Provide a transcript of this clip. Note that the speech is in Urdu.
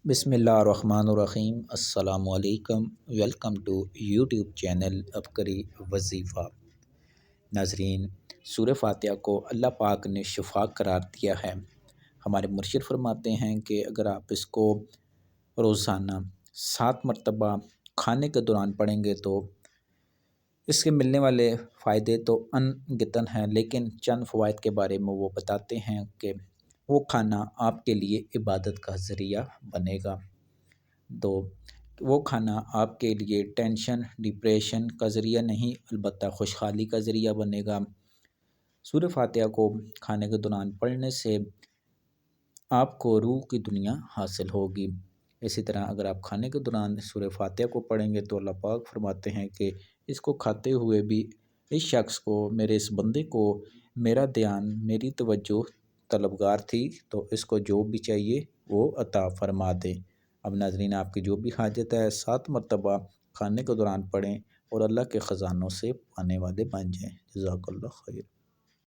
بسم اللہ الرحمن الرحیم۔ السلام علیکم۔ ویلکم ٹو یوٹیوب چینل عبقری وظیفہ۔ ناظرین، سورہ فاتحہ کو اللہ پاک نے شفا قرار دیا ہے۔ ہمارے مرشد فرماتے ہیں کہ اگر آپ اس کو روزانہ 7 مرتبہ کھانے کے دوران پڑھیں گے تو اس کے ملنے والے فائدے تو ان گنت ہیں، لیکن چند فوائد کے بارے میں وہ بتاتے ہیں کہ وہ کھانا آپ کے لیے عبادت کا ذریعہ بنے گا۔ تو وہ کھانا آپ کے لیے ٹینشن، ڈپریشن کا ذریعہ نہیں، البتہ خوشحالی کا ذریعہ بنے گا۔ سورہ فاتحہ کو کھانے کے دوران پڑھنے سے آپ کو روح کی دنیا حاصل ہوگی۔ اسی طرح اگر آپ کھانے کے دوران سورہ فاتحہ کو پڑھیں گے تو اللہ پاک فرماتے ہیں کہ اس کو کھاتے ہوئے بھی اس شخص کو، میرے اس بندے کو میرا دھیان، میری توجہ طلبگار تھی، تو اس کو جو بھی چاہیے وہ عطا فرما دے۔ اب ناظرین، آپ کی جو بھی حاجت ہے 7 مرتبہ کھانے کے دوران پڑھیں اور اللہ کے خزانوں سے پانے والے بن جائیں۔ جزاک اللہ خیر۔